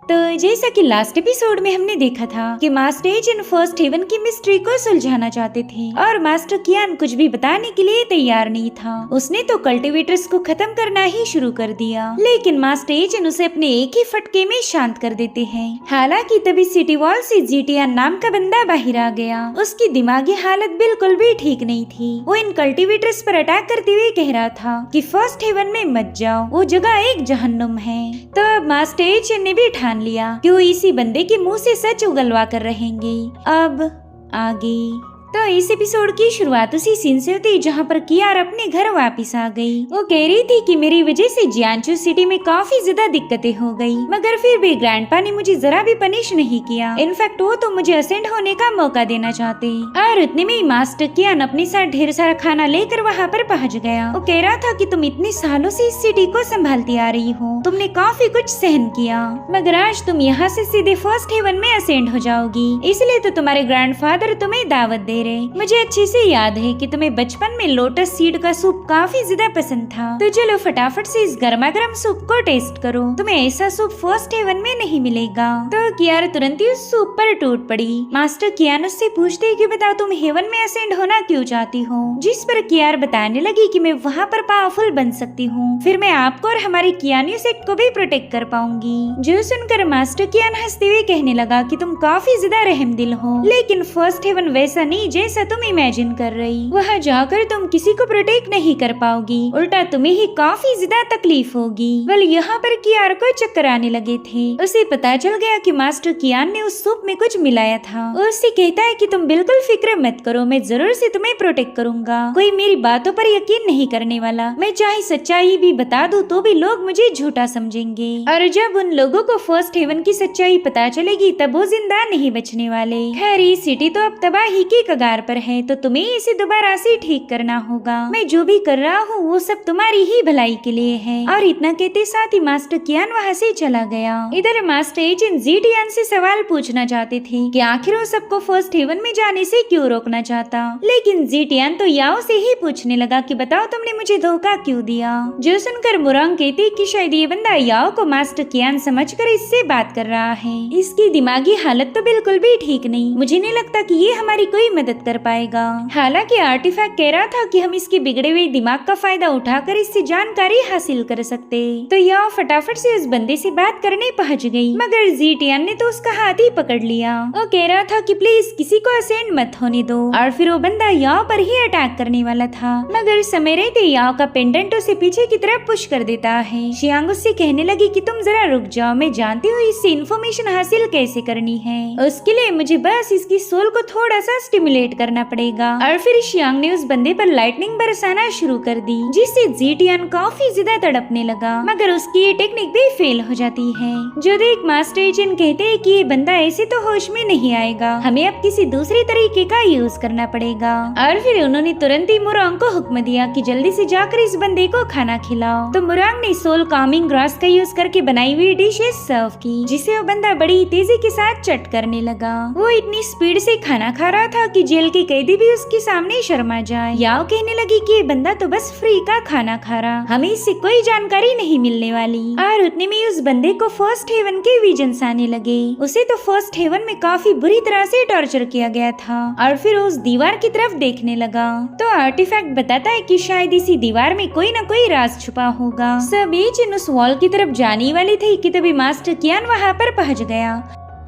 तो जैसा कि लास्ट एपिसोड में हमने देखा था कि मास्टर एचिन फर्स्ट हेवन की मिस्ट्री को सुलझाना चाहते थे और मास्टर कियान कुछ भी बताने के लिए तैयार नहीं था। उसने तो कल्टीवेटर्स को खत्म करना ही शुरू कर दिया, लेकिन मास्टर एचिन उसे अपने एक ही फटके में शांत कर देते हैं। हालांकि तभी सिटी वॉल से जीटीआन नाम का बंदा बाहर आ गया। उसकी दिमागी हालत बिल्कुल भी ठीक नहीं थी। वो इन कल्टीवेटर्स पर अटैक करते हुए कह रहा था कि फर्स्ट हेवन में मत जाओ, वो जगह एक जहन्नुम है। तो अब मास्टर एचिन ने भी ठान लिया कि वो इसी बंदे के मुंह से सच उगलवा कर रहेंगे। अब आगे तो इस एपिसोड की शुरुआत उसी सीन से होती जहाँ पर कियार अपने घर वापस आ गई। वो कह रही थी कि मेरी वजह से जियांचू सिटी में काफी ज्यादा दिक्कतें हो गई, मगर फिर भी ग्रैंडपा ने मुझे जरा भी पनिश नहीं किया। इनफैक्ट वो तो मुझे असेंड होने का मौका देना चाहते। और उतने में ही मास्टर कियान अपने साथ ढेर सारा खाना लेकर वहाँ पर पहुँच गया। वो कह रहा था कि तुम इतने सालों से इस सिटी को संभालती आ रही हो, तुमने काफी कुछ सहन किया, मगर आज तुम यहाँ से सीधे फर्स्ट हेवन में असेंड हो जाओगी। इसलिए तो तुम्हारे ग्रैंडफादर तुम्हें दावत दे रहे। मुझे अच्छे से याद है कि तुम्हें बचपन में लोटस सीड का सूप काफी ज्यादा पसंद था, तो चलो फटाफट से इस गर्मा गर्म सूप को टेस्ट करो। तुम्हें ऐसा सूप फर्स्ट हेवन में नहीं मिलेगा। तो कियार तुरंत ही उस सूप पर टूट पड़ी। मास्टर कियान उससे पूछते कि बताओ तुम हेवन में असेंड होना क्यों चाहती हो, जिस पर कियार बताने लगी कि मैं वहाँ पर पावरफुल बन सकती हूँ, फिर मैं आपको और हमारे कियानियो सेक्ट को भी प्रोटेक्ट कर पाऊंगी। जो सुनकर मास्टर कियान हंसते हुए कहने लगा कि तुम काफी ज्यादा रहमदिल हो, लेकिन फर्स्ट हेवन वैसा नहीं जैसा तुम इमेजिन कर रही। वहाँ जाकर तुम किसी को प्रोटेक्ट नहीं कर पाओगी, उल्टा तुम्हें ही काफी ज्यादा तकलीफ होगी। वेल यहाँ पर कियार को चक्कर आने लगे थे। उसे पता चल गया कि मास्टर कियान ने उस सूप में कुछ मिलाया था। उससे कहता है कि तुम बिल्कुल फिक्र मत करो, मैं जरूर से तुम्हें प्रोटेक्ट करूंगा। कोई मेरी बातों पर यकीन नहीं करने वाला। मैं चाहे सच्चाई भी बता दूं तो भी लोग मुझे झूठा समझेंगे, और जब उन लोगों को फर्स्ट हेवन की सच्चाई पता चलेगी तब वो जिंदा नहीं बचने वाले। खैर ये सिटी तो अब तबाही की कगार पर है, तो तुम्हें इसे दोबारा से ठीक करना होगा। मैं जो भी कर रहा हूँ वो सब तुम्हारी ही भलाई के लिए है। और इतना कहते साथ ही मास्टर कियान वहाँ से चला गया। इधर मास्टर एचिन जीटीआन से सवाल पूछना चाहते थे कि आखिर वो सबको फर्स्ट हेवन में जाने से क्यों रोकना चाहता, लेकिन जीटीआन तो याओ से ही पूछने लगा कि बताओ तुमने मुझे धोखा क्यों दिया। जो सुनकर मुरांग कहती कि शायद ये बंदा याओ को मास्टर कियान समझकर इससे बात कर रहा है। इसकी दिमागी हालत तो बिल्कुल भी ठीक नहीं। मुझे नहीं लगता कि ये हमारी कोई मदद कर पाएगा। हालांकि आर्टिफैक्ट कह रहा था कि हम इसके बिगड़े हुए दिमाग का फायदा उठाकर इससे जानकारी हासिल कर सकते। तो याओ फटाफट से उस बंदे से बात करने पहुंच गई, मगर जीटीआन ने तो उसका हाथ ही पकड़ लिया। वो कह रहा था कि प्लीज किसी को असेंड मत होने दो, और फिर वो बंदा याओ पर ही अटैक करने वाला था, मगर समय रहते याओ का पेंडेंट उसे पीछे की तरफ पुश कर देता है। शियांग उससे कहने लगी कि तुम जरा रुक जाओ, मैं जानती हूँ इससे इन्फॉर्मेशन हासिल कैसे करनी है। उसके लिए मुझे बस इसकी सोल को थोड़ा सा स्टिमुलेट करना पड़ेगा। और फिर शियांग ने उस बंदे पर लाइटनिंग बरसाना शुरू कर दी, जिससे जीटीआन काफी ज्यादा तड़पने लगा, मगर उसकी ये टेक्निक भी फेल हो जाती है। जो देख मास्टर एचिन कहते हैं कि ये बंदा ऐसे तो होश में नहीं आएगा, हमें अब किसी दूसरे तरीके का यूज करना पड़ेगा। और फिर उन्होंने तुरंत ही मुरांग को हुक्म दिया कि जल्दी से जाकर इस बंदे को खाना खिलाओ। तो मुरांग ने सोल कामिंग ग्रास का यूज करके बनाई हुई डिशेस सर्व की, जिसे वो बंदा बड़ी तेजी के साथ चट करने लगा। वो इतनी स्पीड से खाना खा रहा था कि जेल के कैदी भी उसके सामने शर्मा जाए। याओ कहने लगी कि ये बंदा तो बस फ्री का खाना खा रहा, हमें इससे कोई जानकारी नहीं मिलने वाली। और उतने में उस बंदे को फर्स्ट हेवन के विजन्स आने लगे। उसे तो फर्स्ट हेवन में काफी बुरी तरह से टॉर्चर किया गया था, और फिर उस दीवार की तरफ देखने लगा। तो आर्टिफैक्ट बताता है कि शायद इसी दीवार में कोई न कोई राज छुपा होगा। सब एचिन उस वॉल की तरफ जाने वाली थी कि तभी मास्टर कियान वहाँ पर पहुँच गया।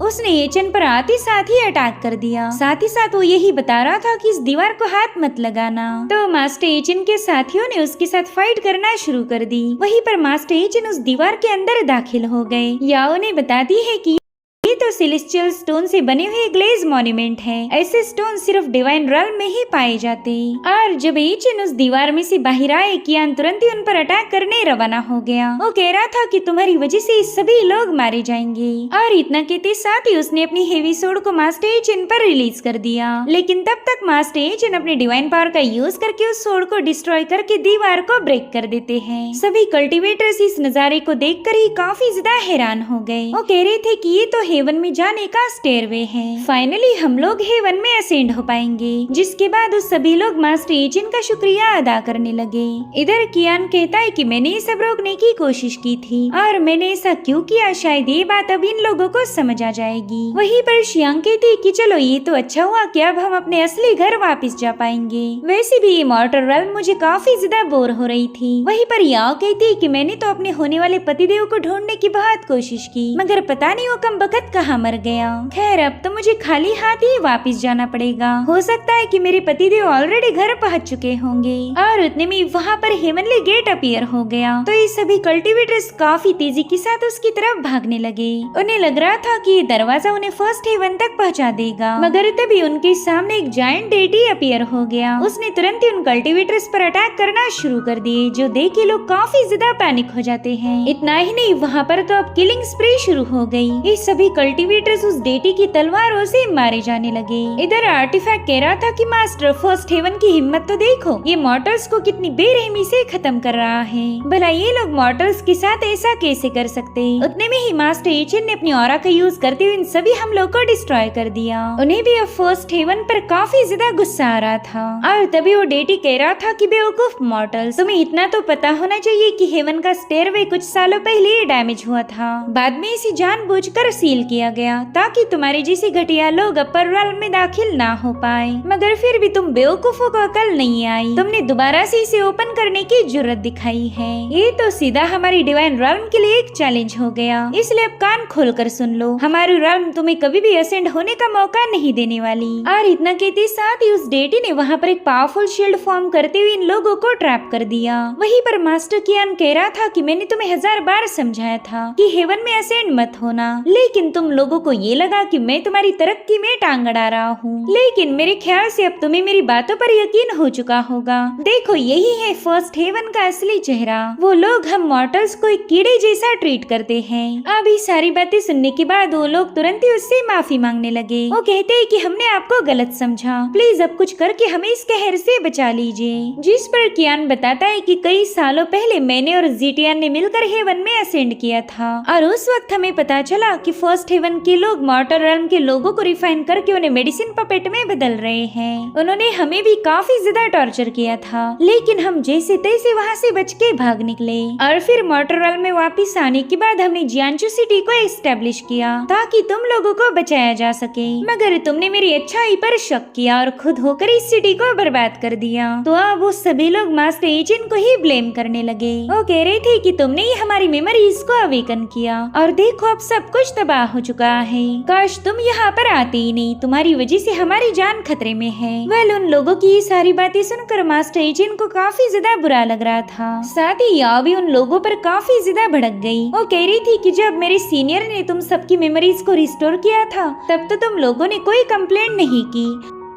उसने एचिन पर आते साथ ही अटैक कर दिया। साथ ही साथ वो यही बता रहा था कि इस दीवार को हाथ मत लगाना। तो मास्टर एचिन के साथियों ने उसके साथ फाइट करना शुरू कर दी। वहीं पर मास्टर एचिन उस दीवार के अंदर दाखिल हो गए। याओ ने बताती है कि ये तो सेलेस्टियल स्टोन से बने हुए ग्लेज मॉन्यूमेंट है। ऐसे स्टोन सिर्फ डिवाइन रॉल्म में ही पाए जाते। और जब एचिन उस दीवार में से बाहर आए, कियान तुरंत ही उन पर अटैक करने रवाना हो गया। वो कह रहा था कि तुम्हारी वजह से सभी लोग मारे जाएंगे। और इतना कहते साथ ही उसने अपनी हेवी सोर्ड को मास्टर एचिन पर रिलीज कर दिया। लेकिन तब तक मास्टर एचिन अपने डिवाइन पावर का यूज करके उस सोर्ड को डिस्ट्रॉय करके दीवार को ब्रेक कर देते हैं। सभी कल्टीवेटर्स इस नजारे को देखकर ही काफी ज्यादा हैरान हो गए। वो कह रहे थे कि ये तो हेवन में जाने का स्टेयरवे है। फाइनली हम लोग हेवन में असेंड हो पाएंगे, जिसके बाद उस सभी लोग मास्टर एजेंट का शुक्रिया अदा करने लगे। इधर कियान कहता है कि मैंने ये सब रोकने की कोशिश की थी और मैंने ऐसा क्यों किया, शायद ये बात अब इन लोगों को समझ आ जाएगी। वहीं पर शियांग कहती है कि चलो ये तो अच्छा हुआ कि अब हम अपने असली घर वापस जा पाएंगे। वैसे भी ये मॉर्टल रेल्म मुझे काफी ज्यादा बोर हो रही थी। वहीं पर याओ कहती है कि मैंने तो अपने होने वाले पतिदेव को ढूंढने की बहुत कोशिश की, मगर पता नहीं वो कमबख्त कहाँ मर गया। खैर अब तो मुझे खाली हाथ ही वापस जाना पड़ेगा। हो सकता है कि मेरे पतिदेव ऑलरेडी घर पहुँच चुके होंगे। और उतने में वहाँ पर हेवनली गेट अपीयर हो गया, तो ये सभी कल्टिवेटर्स काफी तेजी के साथ उसकी तरफ भागने लगे। उन्हें लग रहा था कि ये दरवाजा उन्हें फर्स्ट हेवन तक पहुँचा देगा, मगर तभी उनके सामने एक जायंट डेटी अपीयर हो गया। उसने तुरंत ही उन कल्टिवेटर्स पर अटैक करना शुरू कर दिए, जो देख के लोग काफी ज्यादा पैनिक हो जाते हैं। इतना ही नहीं, वहाँ पर तो अब किलिंग स्प्रे शुरू हो गई। ये सभी कल्टिवेटर्स उस डेटी की तलवारों से मारे जाने लगे। इधर आर्टिफैक्ट कह रहा था कि मास्टर, फर्स्ट हेवन की हिम्मत तो देखो, ये मॉर्टल्स को कितनी बेरहमी से खत्म कर रहा है। भला ये लोग मॉर्टल्स के साथ ऐसा कैसे कर सकते। उतने में ही मास्टर एचेन ने अपनी ऑरा का यूज करते हुए इन सभी हमलों को डिस्ट्रॉय कर दिया। उन्हें भी अब फर्स्ट हेवन पर काफी ज्यादा गुस्सा आ रहा था। और तभी वो डेटी कह रहा था कि बेवकूफ मॉर्टल्स, तुम्हें इतना तो पता होना चाहिए कि हेवन का स्टेयरवे कुछ सालों पहले डैमेज हुआ था। बाद में इसे जानबूझकर सील किया गया ताकि तुम्हारे जैसे घटिया लोग अपर रेल्म में दाखिल ना हो पाए। मगर फिर भी तुम बेवकूफों को अकल नहीं आई, तुमने दोबारा से इसे ओपन करने की जरूरत दिखाई है। ये तो सीधा हमारी डिवाइन रेल्म के लिए एक चैलेंज हो गया, इसलिए अब कान खोलकर सुन लो। हमारी रेल्म तुम्हें कभी भी असेंड होने का मौका नहीं देने वाली। और इतना कहते साथ ही उस डेटी ने वहाँ पर एक पावरफुल शील्ड फॉर्म करते हुए इन लोगों को ट्रैप कर दिया। वहीं पर मास्टर कियान कह रहा था कि मैंने तुम्हें 1000 बार समझाया था कि हेवन में असेंड मत होना, लेकिन तुम लोगों को ये लगा कि मैं तुम्हारी तरक्की में टांग अड़ा रहा हूँ। लेकिन मेरे ख्याल से अब तुम्हें मेरी बातों पर यकीन हो चुका होगा। देखो यही है फर्स्ट हेवन का असली चेहरा। वो लोग हम मॉर्टल्स को एक कीड़े जैसा ट्रीट करते हैं। अब ये सारी बातें सुनने के बाद वो लोग तुरंत ही उससे माफी मांगने लगे। वो कहते हैं कि हमने आपको गलत समझा, प्लीज अब कुछ करके हमें इस कहर से बचा लीजिए। जिस पर कियान बताता है कि कई सालों पहले मैंने और जीटियान ने मिलकर हेवन में असेंड किया था, और उस वक्त हमें पता चला कि फर्स्ट हेवन के लोग मॉर्टल रेल्म के लोगों को रिफाइन करके उन्हें मेडिसिन पपेट में बदल रहे हैं। उन्होंने हमें भी काफी ज्यादा टॉर्चर किया था, लेकिन हम जैसे तैसे वहाँ से बच के भाग निकले। और फिर मॉर्टल रेल्म में वापिस आने के बाद हमने जियांचू सिटी को एस्टेब्लिश किया ताकि तुम लोगों को बचाया जा सके। मगर तुमने मेरी अच्छाई पर शक किया और खुद होकर इस सिटी को बर्बाद कर दिया। तो अब वो सभी लोग मास्टर एजेंट को ही ब्लेम करने लगे। वो कह रहे थे कि तुमने ही हमारी मेमोरीज को अवेकन किया, और देखो अब सब कुछ तबाह हो चुका है। काश तुम यहाँ पर आते ही नहीं, तुम्हारी वजह से हमारी जान खतरे में है। वेल उन लोगों की ये सारी बातें सुनकर मास्टर एजेंट को काफी ज्यादा बुरा लग रहा था। साथ ही याओ भी उन लोगों पर काफी ज्यादा भड़क गई। वो कह रही थी कि जब मेरे सीनियर ने तुम सबकी मेमोरीज को रिस्टोर किया था, तब तो तुम लोगों ने कोई कंप्लेंट नहीं की,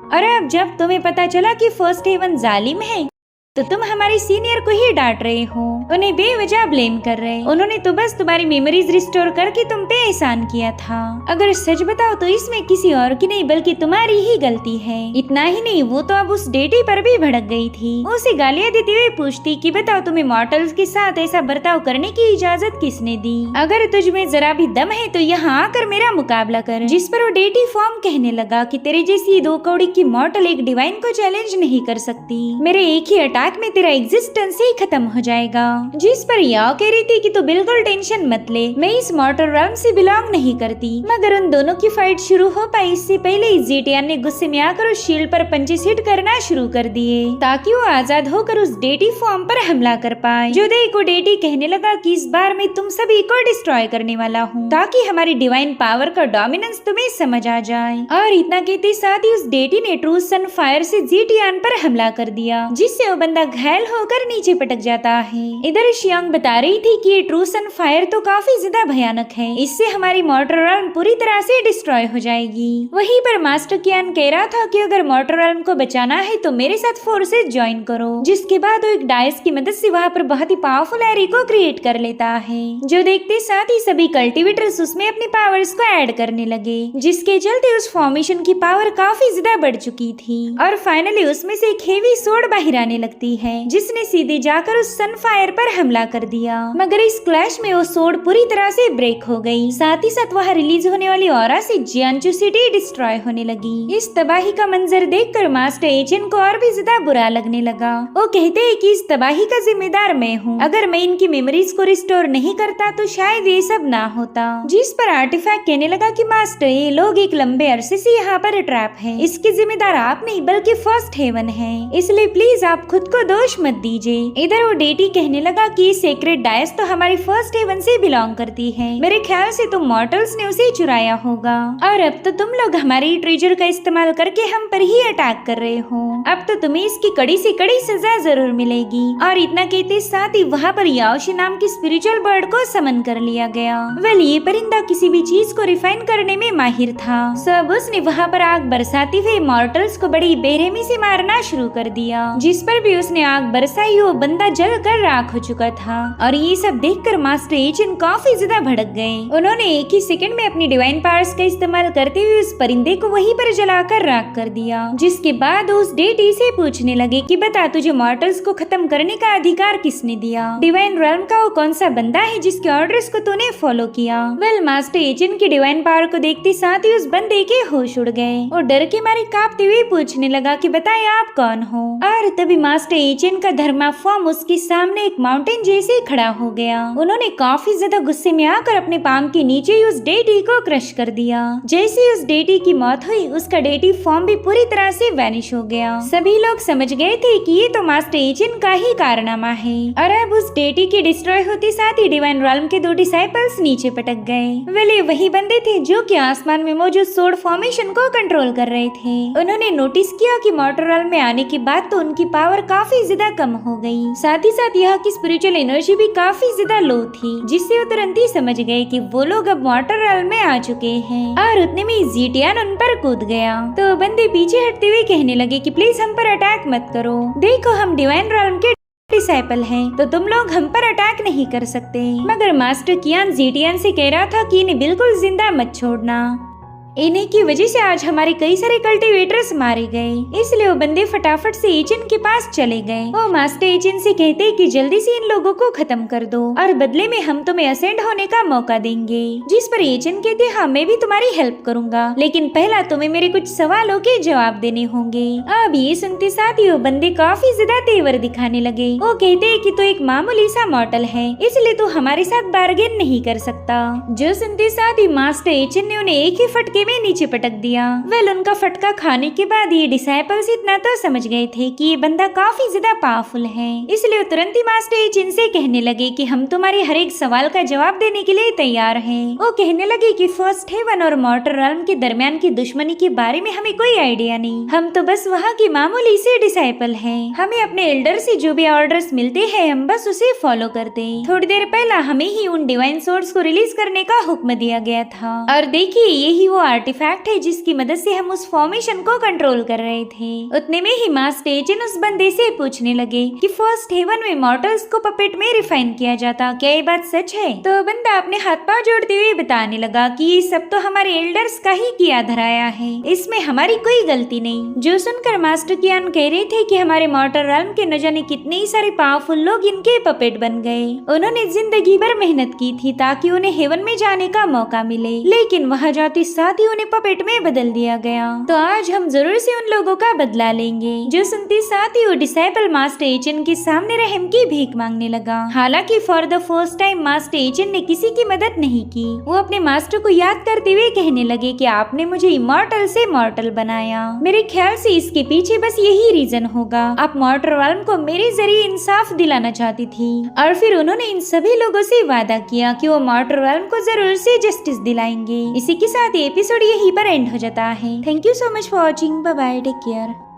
और अब जब तुम्हें पता चला कि फर्स्ट हेवन जालिम है, तो तुम हमारे सीनियर को ही डांट रहे हो, उन्हें बेवजह ब्लेम कर रहे। उन्होंने तो बस तुम्हारी मेमोरीज रिस्टोर करके तुम पे एहसान किया था। अगर सच बताओ तो इसमें किसी और की नहीं बल्कि तुम्हारी ही गलती है। इतना ही नहीं, वो तो अब उस डेटी पर भी भड़क गई थी। उसे गालियां देते हुए पूछती कि बताओ तुम्हें मॉर्टल्स के साथ ऐसा बर्ताव करने की इजाजत किसने दी। अगर तुझ में जरा भी दम है तो यहाँ आकर मेरा मुकाबला कर। जिस पर वो डेटी फॉर्म कहने लगा कि तेरे जैसी 2 कौड़ी की मॉर्टल एक डिवाइन को चैलेंज नहीं कर सकती, मेरे एक ही अटैक में तेरा एग्जिस्टेंस ही खत्म हो जाएगा। जिस पर याओ कह रही थी कि तू बिल्कुल टेंशन मत ले, मैं इस मॉर्टल रेल्म से बिलोंग नहीं करती। मगर उन दोनों की फाइट शुरू हो पाई इससे पहले ही जीटियान ने गुस्से में आकर उस शील्ड पर पंचेस हिट करना शुरू कर दिए ताकि वो आजाद होकर उस डेटी फॉर्म पर हमला कर पाए। जो देखो डेटी कहने लगा कि इस बार मैं तुम सभी को डिस्ट्रॉय करने वाला हूँ ताकि हमारी डिवाइन पावर का डोमिनेंस तुम्हें समझ आ जाए। और इतना कहते साथ ही उस डेटी ने ट्रू सन फायर से जीटियान पर हमला कर दिया, जिससे वो बंदा घायल होकर नीचे पटक जाता है। इधर शियांग बता रही थी कि ये ट्रू सन फायर तो काफी ज्यादा भयानक है, इससे हमारी मॉर्टल रेल्म पूरी तरह से डिस्ट्रॉय हो जाएगी। वहीं पर मास्टर कियान कह रहा था कि अगर मॉर्टल रेल्म को बचाना है तो मेरे साथ फोर्सेस ज्वाइन करो। जिसके बाद वो एक डायस की मदद से वहाँ पर बहुत ही पावरफुल एरी को क्रिएट कर लेता है। जो देखते साथ ही सभी कल्टिवेटर्स उसमें अपनी पावर्स को ऐड करने लगे, जिसके चलते उस फॉर्मेशन की पावर काफी ज्यादा बढ़ चुकी थी। और फाइनली उसमें से एक हेवी सोड बाहर आने लगता दिखती है जिसने सीधे जाकर उस सनफायर पर हमला कर दिया, मगर इस क्लैश में वो सोर्ड पूरी तरह से ब्रेक हो गई। साथ ही साथ वहाँ रिलीज होने वाली ऑरा से जियांजू सिटी डिस्ट्रॉय होने लगी। इस तबाही का मंजर देखकर मास्टर एचिन को और भी ज्यादा बुरा लगने लगा। वो कहते हैं कि इस तबाही का जिम्मेदार मैं हूँ, अगर मैं इनकी मेमोरीज को रिस्टोर नहीं करता तो शायद ये सब ना होता। जिस पर आर्टिफैक्ट कहने लगा कि मास्टर ये लोग एक लंबे अरसे से यहाँ पर ट्रैप है, इसके जिम्मेदार आप नहीं बल्कि फर्स्ट हेवन है, इसलिए प्लीज आप खुद को दोष मत दीजिए। इधर वो डेटी कहने लगा कि सेक्रेट डायस तो हमारी फर्स्ट हेवन से बिलोंग करती है, मेरे ख्याल से तुम मॉर्टल्स ने उसे चुराया होगा और अब तो तुम लोग हमारी ट्रेजर का इस्तेमाल करके हम पर ही अटैक कर रहे हो। अब तो तुम्हें इसकी कड़ी से कड़ी सजा जरूर मिलेगी। और इतना कहते साथ ही वहाँ पर याओशी नाम की स्पिरिचुअल बर्ड को समन कर लिया गया। वेल ये परिंदा किसी भी चीज को रिफाइन करने में माहिर था, सब उसने वहाँ पर आग बरसाते हुए मॉर्टल्स को बड़ी बेरहमी से मारना शुरू कर दिया। जिस पर भी उसने आग बरसाई वो बंदा जल कर राख हो चुका था। और ये सब देखकर मास्टर एचिन काफी ज्यादा भड़क गए। उन्होंने एक ही सेकंड में अपनी डिवाइन पावर्स का इस्तेमाल करते हुए उस परिंदे को वहीं पर जलाकर राख कर दिया। जिसके बाद उस डेटी से पूछने लगे कि बता तुझे मॉर्टल्स को खत्म करने का अधिकार किसने दिया? डिवाइन रेल्म का वो कौन सा बंदा है जिसके ऑर्डर्स को तूने फॉलो किया? वेल मास्टर एचिन की डिवाइन पावर को देखते साथ ही उस बंदे के होश उड़ गए और डर के मारे कांपते हुए पूछने लगा कि बताए आप कौन हो? और तभी मास्टर एचिन का धर्मा फॉर्म उसके सामने एक माउंटेन जैसे खड़ा हो गया। उन्होंने काफी ज्यादा गुस्से में आकर अपने पाम के नीचे ही उस डेटी को क्रश कर दिया। जैसे ही उस डेटी की मौत हुई उसका डेटी फॉर्म भी पूरी तरह से वैनिश हो गया। सभी लोग समझ गए थे कि ये तो मास्टर एचिन का ही कारनामा है। और अब उस डेटी के डिस्ट्रॉय होते साथ ही डिवाइन रेल्म के 2 डिसाइपल्स नीचे पटक गए। वे वही बंदे थे जो कि आसमान में मौजूद सोर्ड फॉर्मेशन को कंट्रोल कर रहे थे। उन्होंने नोटिस किया कि मॉर्टर रेल्म में आने के बाद तो उनकी पावर काफी ज्यादा कम हो गई, साथ ही साथ यहाँ की स्पिरिचुअल एनर्जी भी काफी ज्यादा लो थी, जिससे वो तुरंत ही समझ गए कि वो लोग अब मॉर्टर रेल्म में आ चुके हैं। और उतने में जीटियान उन पर कूद गया तो बंदे पीछे हटते हुए कहने लगे कि प्लीज हम पर अटैक मत करो, देखो हम डिवाइन रेल्म के डिसाइपल हैं, तो तुम लोग हम पर अटैक नहीं कर सकते। मगर मास्टर कियान जीटियान से कह रहा था कि इन्हें बिल्कुल जिंदा मत छोड़ना, इन्हीं की वजह से आज हमारे कई सारे कल्टीवेटर्स मारे गए। इसलिए वो बंदे फटाफट से एचिन के पास चले गए। वो मास्टर एचिन से कहते कि जल्दी से इन लोगों को खत्म कर दो और बदले में हम तुम्हें असेंड होने का मौका देंगे। जिस पर एचिन कहते हाँ मैं भी तुम्हारी हेल्प करूंगा, लेकिन पहला तुम्हें मेरे कुछ सवालों के जवाब देने होंगे। अब ये सुनते साथ ही वो बंदे काफी ज्यादा तेवर दिखाने लगे। वो कहते कि तू एक मामूली सा मॉर्टल है, इसलिए तू हमारे साथ बार्गेन नहीं कर सकता। जो सुनते साथ ही मास्टर एचिन ने उन्हें एक ही फटके में नीचे पटक दिया। वेल उनका फटका खाने के बाद ये डिसाइपल्स इतना तो समझ गए थे कि ये बंदा काफी ज्यादा पावरफुल है, इसलिए तुरंत ही मास्टर एचिन से कहने लगे कि हम तुम्हारे हर एक सवाल का जवाब देने के लिए तैयार हैं। वो कहने लगे कि फर्स्ट हेवन और मॉर्टर रेल्म के दरमियान की दुश्मनी के बारे में हमें कोई आइडिया नहीं, हम तो बस वहाँ की मामूली से डिसाइपल हैं। हमें अपने एल्डर से जो भी ऑर्डर्स मिलते हैं हम बस उसे फॉलो करते। थोड़ी देर पहला हमें ही उन डिवाइन सोर्स को रिलीज करने का हुक्म दिया गया था और देखिए यही वो आर्टिफैक्ट है जिसकी मदद से हम उस फॉर्मेशन को कंट्रोल कर रहे थे। उतने में ही मास्टर एचिन उस बंदे से पूछने लगे कि फर्स्ट हेवन में मॉर्टल्स को पपेट में रिफाइन किया जाता, क्या ये बात सच है? तो बंदा अपने हाथ पांव जोड़ते हुए बताने लगा कि ये सब तो हमारे एल्डर्स का ही किया धराया है, इसमें हमारी कोई गलती नहीं। जो सुनकर मास्टर कियान कह रहे थे कि हमारे मॉर्टर रेल्म के न जाने कितने ही सारे पावरफुल लोग इनके पपेट बन गए। उन्होंने जिंदगी भर मेहनत की थी ताकि उन्हें हेवन में जाने का मौका मिले, लेकिन वहाँ जाते साथ ही उन्हें पपेट में बदल दिया गया। तो आज हम जरूर से उन लोगों का बदला लेंगे। जो सुनते साथ ही वो डिसाइपल मास्टर एचिन के सामने रहम की भीख मांगने लगा। हालांकि for the first time master एचिन ने किसी की मदद नहीं की। वो अपने मास्टर को याद करते हुए कहने लगे कि आपने मुझे इमॉर्टल से मॉर्टल बनाया, मेरे ख्याल से इसके पीछे बस यही रीजन होगा। आप मॉर्टर रेल्म को मेरे जरिए इंसाफ दिलाना चाहती थी और फिर उन्होंने इन सभी लोगों से वादा किया कि वो मॉर्टर रेल्म को जरूर से जस्टिस दिलाएंगे। इसी के साथ एपिसोड यहीं पर एंड हो जाता है। Thank you so much for watching. Bye bye, take care.